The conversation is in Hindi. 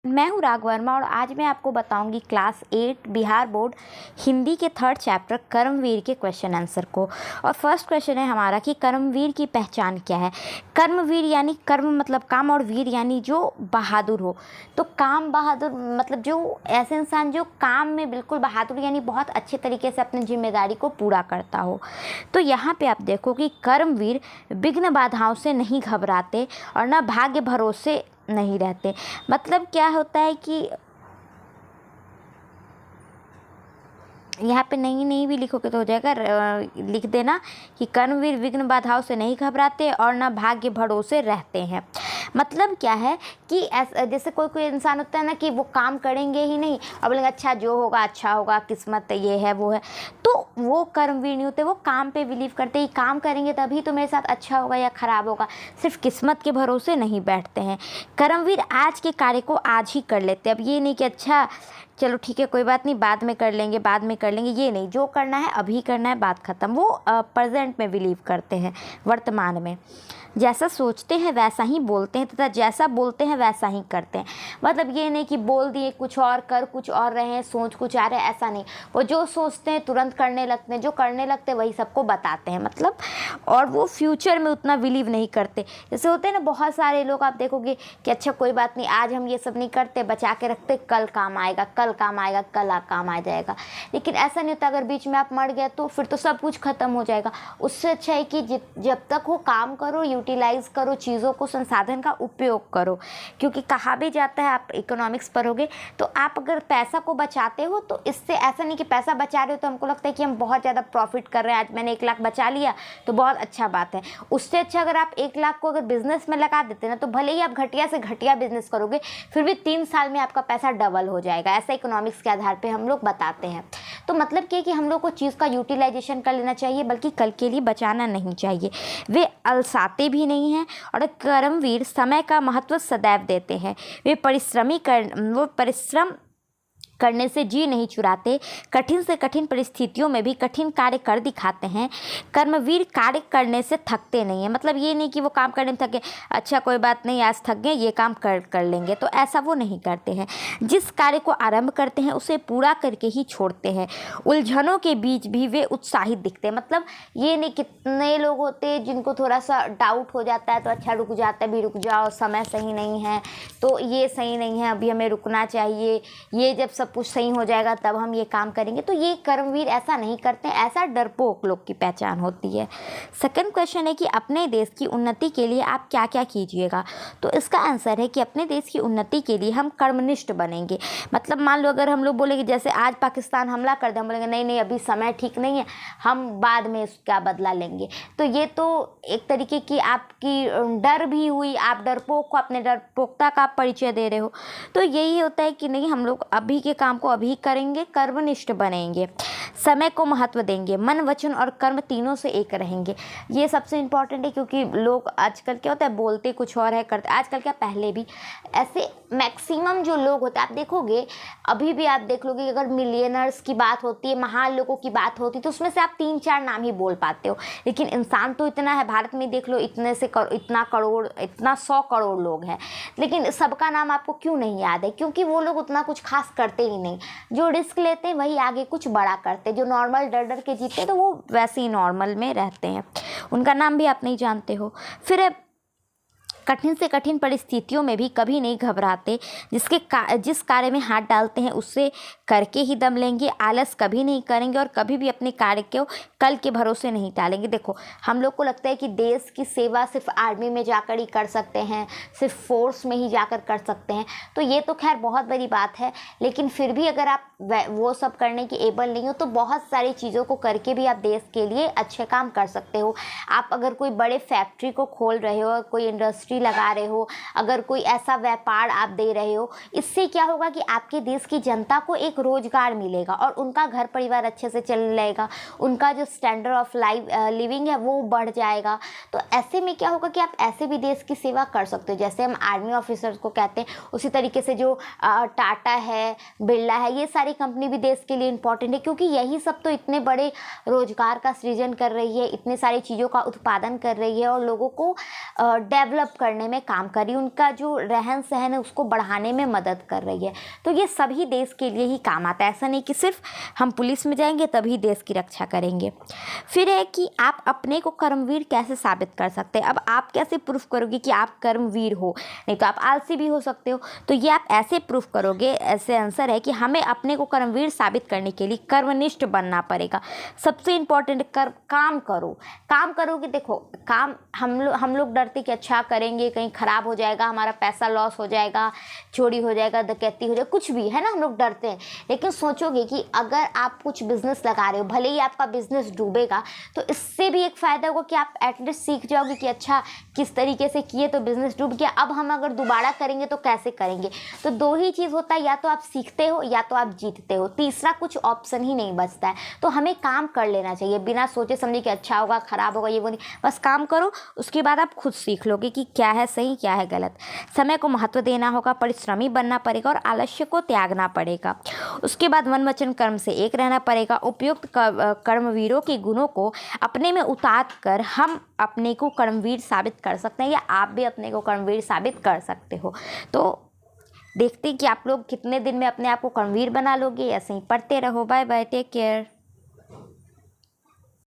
मैं हूँ राघव वर्मा और आज मैं आपको बताऊंगी क्लास 8 बिहार बोर्ड हिंदी के 3rd चैप्टर कर्मवीर के क्वेश्चन आंसर को। और फर्स्ट क्वेश्चन है हमारा कि कर्मवीर की पहचान क्या है। कर्मवीर यानी कर्म मतलब काम और वीर यानी जो बहादुर हो। तो काम बहादुर मतलब जो ऐसे इंसान जो काम में बिल्कुल बहादुर यानी बहुत अच्छे तरीके से अपनी जिम्मेदारी को पूरा करता हो। तो यहाँ पे आप देखो कि कर्मवीर विघ्न बाधाओं से नहीं घबराते और न भाग्य भरोसे नहीं रहते। मतलब क्या होता है कि यहाँ पे नहीं भी लिखोगे तो हो जाएगा, लिख देना कि कर्मवीर विघ्न बाधाओं से नहीं घबराते और न भाग्य भरोसे रहते हैं। मतलब क्या है कि जैसे कोई इंसान होता है ना कि वो काम करेंगे ही नहीं और बोलेंगे अच्छा जो होगा अच्छा होगा, किस्मत ये है वो है, तो वो कर्मवीर नहीं होते। वो काम पे बिलीव करते ही काम करेंगे तभी तो मेरे साथ अच्छा होगा या ख़राब होगा, सिर्फ किस्मत के भरोसे नहीं बैठते हैं। कर्मवीर आज के कार्य को आज ही कर लेते हैं। अब ये नहीं कि अच्छा चलो ठीक है कोई बात नहीं बाद में कर लेंगे ये नहीं, जो करना है अभी करना है, बात ख़त्म। वो प्रेजेंट में बिलीव करते हैं, वर्तमान में। जैसा सोचते हैं वैसा ही बोलते हैं तथा जैसा बोलते हैं वैसा ही करते हैं। मतलब ये नहीं कि बोल दिए कुछ और कर कुछ और रहे हैं, सोच कुछ आ रहे हैं, ऐसा नहीं। वो जो सोचते हैं तुरंत करने लगते हैं, जो करने लगते हैं वही सबको बताते हैं। मतलब और वो फ्यूचर में उतना बिलीव नहीं करते। जैसे होते हैं ना बहुत सारे लोग, आप देखोगे कि अच्छा कोई बात नहीं आज हम ये सब नहीं करते, बचा के रखते, कल काम आएगा, कल काम आएगा, कल काम आ जाएगा। लेकिन ऐसा नहीं होता। अगर बीच में आप मर गए तो फिर तो सब कुछ ख़त्म हो जाएगा। उससे अच्छा है कि जब तक हो काम करो, यूटिलाइज करो चीज़ों को, संसाधन का उपयोग करो। क्योंकि कहा भी जाता है, आप इकोनॉमिक्स पढ़ोगे तो आप अगर पैसा को बचाते हो तो इससे ऐसा नहीं कि पैसा बचा रहे हो तो हमको लगता है कि हम बहुत ज़्यादा प्रॉफिट कर रहे हैं, आज मैंने 1 लाख बचा लिया तो बहुत अच्छा बात है। उससे अच्छा अगर आप 1 लाख को अगर बिजनेस में लगा देते ना तो भले ही आप घटिया से घटिया बिजनेस करोगे फिर भी 3 साल में आपका पैसा डबल हो जाएगा। ऐसा इकोनॉमिक्स के आधार पर हम लोग बताते हैं। तो मतलब क्या है कि हम लोग को चीज़ का यूटिलाइजेशन कर लेना चाहिए, बल्कि कल के लिए बचाना नहीं चाहिए। वे अलसाते भी नहीं हैं और कर्मवीर समय का महत्व सदैव देते हैं। वे परिश्रम करने से जी नहीं चुराते, कठिन से कठिन परिस्थितियों में भी कठिन कार्य कर दिखाते हैं। कर्मवीर कार्य करने से थकते नहीं हैं। मतलब ये नहीं कि वो काम करने में थके, अच्छा कोई बात नहीं आज थक गए ये काम कर लेंगे, तो ऐसा वो नहीं करते हैं। जिस कार्य को आरंभ करते हैं उसे पूरा करके ही छोड़ते हैं। उलझनों के बीच भी वे उत्साहित दिखते हैं। मतलब ये नहीं, कितने लोग होते हैं जिनको थोड़ा सा डाउट हो जाता है तो अच्छा रुक जाता है, भी रुक जाओ समय सही नहीं है, तो ये सही नहीं है, अभी हमें रुकना चाहिए, ये जब सब कुछ सही हो जाएगा तब हम ये काम करेंगे। तो ये कर्मवीर ऐसा नहीं करते हैं, ऐसा डरपोक लोग की पहचान होती है। सेकंड क्वेश्चन है कि अपने देश की उन्नति के लिए आप क्या क्या कीजिएगा। तो इसका आंसर है कि अपने देश की उन्नति के लिए हम कर्मनिष्ठ बनेंगे। मतलब मान लो अगर हम लोग बोलेंगे जैसे आज पाकिस्तान हमला कर दे, हम बोलेंगे नहीं अभी समय ठीक नहीं है, हम बाद में इसका बदला लेंगे, तो ये तो एक तरीके की आपकी डर भी हुई, आप डरपोक को अपने डरपोकता का परिचय दे रहे हो। तो यही होता है कि नहीं हम लोग अभी के काम को अभी करेंगे, कर्मनिष्ठ बनेंगे, समय को महत्व देंगे, मन वचन और कर्म तीनों से एक रहेंगे। ये सबसे इम्पॉर्टेंट है क्योंकि लोग आजकल क्या होता है बोलते कुछ और है करते, आजकल क्या पहले भी ऐसे मैक्सिमम जो लोग होते हैं आप देखोगे, अभी भी आप देख लोगे अगर मिलियनर्स की बात होती है, महान लोगों की बात होती है तो उसमें से आप 3-4 नाम ही बोल पाते हो। लेकिन इंसान तो इतना है, भारत में देख लो इतने से इतना 100 करोड़ लोग हैं, लेकिन सबका नाम आपको क्यों नहीं याद है? क्योंकि वो लोग उतना कुछ खास करते ही नहीं। जो रिस्क लेते हैं वही आगे कुछ बड़ा करते हैं, जो नॉर्मल डर डर के जीते तो वो वैसे ही नॉर्मल में रहते हैं, उनका नाम भी आप नहीं जानते हो। फिर कठिन से कठिन परिस्थितियों में भी कभी नहीं घबराते, जिस कार्य में हाथ डालते हैं उससे करके ही दम लेंगे, आलस कभी नहीं करेंगे और कभी भी अपने कार्य को कल के भरोसे नहीं टालेंगे। देखो हम लोग को लगता है कि देश की सेवा सिर्फ आर्मी में जाकर ही कर सकते हैं, सिर्फ फोर्स में ही जाकर कर सकते हैं, तो ये तो खैर बहुत बड़ी बात है। लेकिन फिर भी अगर आप वो सब करने की एबल नहीं हो तो बहुत सारी चीज़ों को करके भी आप देश के लिए अच्छे काम कर सकते हो। आप अगर कोई बड़े फैक्ट्री को खोल रहे हो, कोई इंडस्ट्री लगा रहे हो, अगर कोई ऐसा व्यापार आप दे रहे हो, इससे क्या होगा कि आपके देश की जनता को एक रोजगार मिलेगा और उनका घर परिवार अच्छे से चल जाएगा, उनका जो स्टैंडर्ड ऑफ लिविंग है वो बढ़ जाएगा। तो ऐसे में क्या होगा कि आप ऐसे भी देश की सेवा कर सकते हो, जैसे हम आर्मी ऑफिसर्स को कहते हैं, उसी तरीके से जो टाटा है, बिरला है, ये सारी कंपनी भी देश के लिए इम्पोर्टेंट है, क्योंकि यही सब तो इतने बड़े रोजगार का सृजन कर रही है, इतने सारी चीज़ों का उत्पादन कर रही है और लोगों को डेवलप करने में काम कर रही है, उनका जो रहन सहन है उसको बढ़ाने में मदद कर रही है। तो ये सभी देश के लिए ही काम आता है, ऐसा नहीं कि सिर्फ हम पुलिस में जाएंगे तभी देश की रक्षा करेंगे। फिर है कि आप अपने को कर्मवीर कैसे साबित कर सकते हैं। अब आप कैसे प्रूफ करोगे कि आप कर्मवीर हो, नहीं तो आप आलसी भी हो सकते हो। तो ये आप ऐसे प्रूफ करोगे, ऐसे आंसर है कि हमें अपने को कर्मवीर साबित करने के लिए कर्मनिष्ठ बनना पड़ेगा। सबसे इम्पोर्टेंट काम करो, काम करोगे। देखो काम हम लोग डरते कि अच्छा करेंगे कहीं ख़राब हो जाएगा, हमारा पैसा लॉस हो जाएगा, चोरी हो जाएगा, डकैती हो जाएगा, कुछ भी है ना, हम लोग डरते हैं। लेकिन सोचोगे कि अगर आप कुछ बिजनेस लगा रहे हो, भले ही आपका बिजनेस डूबेगा, तो इससे भी एक फ़ायदा होगा कि आप एटलीस्ट सीख जाओगे कि अच्छा किस तरीके से किए तो बिजनेस डूब गया, अब हम अगर दोबारा करेंगे तो कैसे करेंगे। तो दो ही चीज़ होता है, या तो आप सीखते हो या तो आप जीतते हो, तीसरा कुछ ऑप्शन ही नहीं बचता है। तो हमें काम कर लेना चाहिए बिना सोचे समझे कि अच्छा होगा ख़राब होगा, ये वो नहीं, बस काम करो। उसके बाद आप खुद सीख लोगे कि क्या है सही क्या है गलत। समय को महत्व देना होगा, परिश्रमी बनना पड़ेगा और आलस्य को त्यागना पड़ेगा। उसके बाद मन वचन कर्म से एक रहना पड़ेगा। उपयुक्त कर्मवीरों के गुणों को अपने में उतार कर हम अपने को कर्मवीर साबित कर सकते हैं, या आप भी अपने को कर्मवीर साबित कर सकते हो। तो देखते हैं कि आप लोग कितने दिन में अपने आप को कर्मवीर बना लोगे। ऐसे ही पढ़ते रहो। Bye bye, take care.